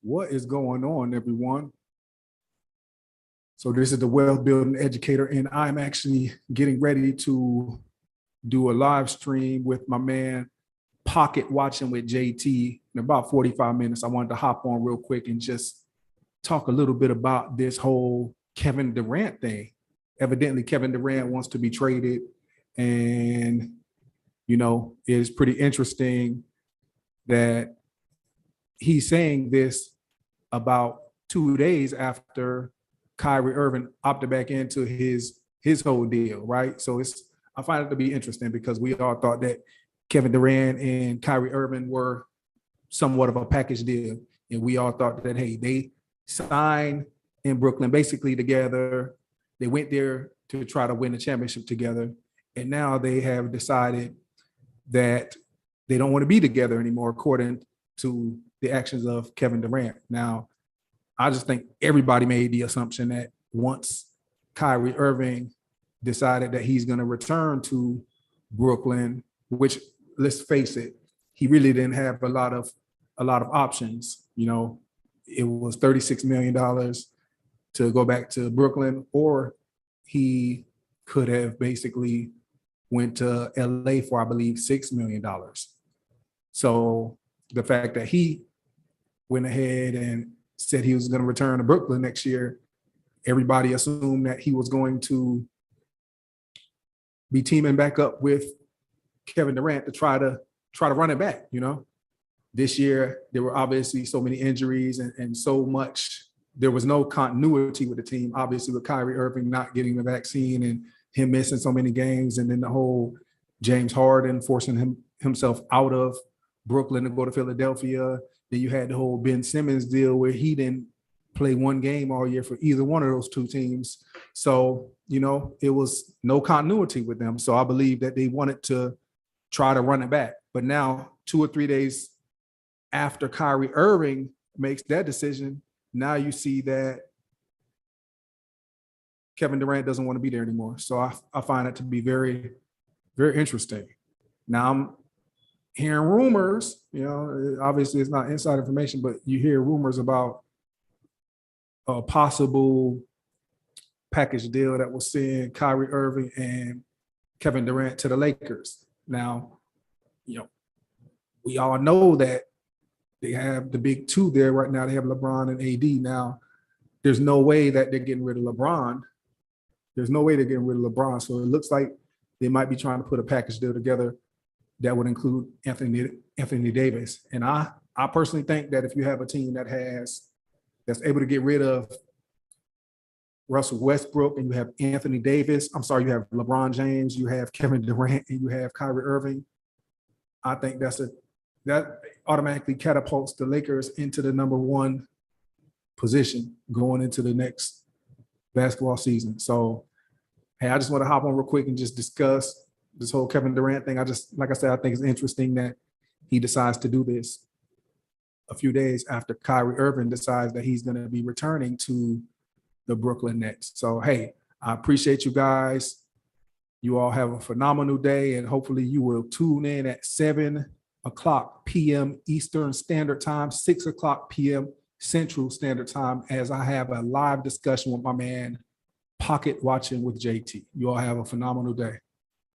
What is going on, everyone? So this is the Wealth Building Educator, and I'm actually getting ready to do a live stream with my man, Pocket Watching with JT, in about 45 minutes. I wanted to hop on real quick and just talk a little bit about this whole Kevin Durant thing. Evidently, Kevin Durant wants to be traded, and it's pretty interesting that he's saying this about 2 days after Kyrie Irving opted back into his whole deal, right? So I find it to be interesting because we all thought that Kevin Durant and Kyrie Irving were somewhat of a package deal, and we all thought that they signed in Brooklyn basically together. They went there to try to win the championship together, and now they have decided that they don't want to be together anymore, according to the actions of Kevin Durant. Now, I just think everybody made the assumption that once Kyrie Irving decided that he's going to return to Brooklyn, which, let's face it, he really didn't have a lot of options. It was $36 million to go back to Brooklyn, or he could have basically went to LA for, I believe, $6 million. So the fact that he went ahead and said he was going to return to Brooklyn next year, everybody assumed that he was going to be teaming back up with Kevin Durant to try to run it back. This year there were obviously so many injuries and so much. There was no continuity with the team, obviously, with Kyrie Irving not getting the vaccine and him missing so many games, and then the whole James Harden forcing himself out of Brooklyn to go to Philadelphia. Then you had the whole Ben Simmons deal where he didn't play one game all year for either one of those two teams. So, it was no continuity with them. So I believe that they wanted to try to run it back. But now, 2 or 3 days after Kyrie Irving makes that decision, now you see that Kevin Durant doesn't want to be there anymore. So I find it to be very, very interesting. Now I'm hearing rumors, obviously it's not inside information, but you hear rumors about a possible package deal that will send Kyrie Irving and Kevin Durant to the Lakers. Now, we all know that they have the big two there right now. They have LeBron and AD. Now, there's no way that they're getting rid of LeBron. There's no way they're getting rid of LeBron. So it looks like they might be trying to put a package deal together that would include Anthony Davis. And I personally think that if you have a team that's able to get rid of Russell Westbrook, and you have Anthony Davis, you have LeBron James, you have Kevin Durant, and you have Kyrie Irving, I think that automatically catapults the Lakers into the number one position going into the next basketball season. So, I just want to hop on real quick and just discuss this whole Kevin Durant thing. Like I said, I think it's interesting that he decides to do this a few days after Kyrie Irving decides that he's going to be returning to the Brooklyn Nets. So, I appreciate you guys. You all have a phenomenal day, and hopefully you will tune in at 7:00 p.m. Eastern Standard Time, 6:00 p.m. Central Standard Time, as I have a live discussion with my man, Pocket Watching with JT. You all have a phenomenal day.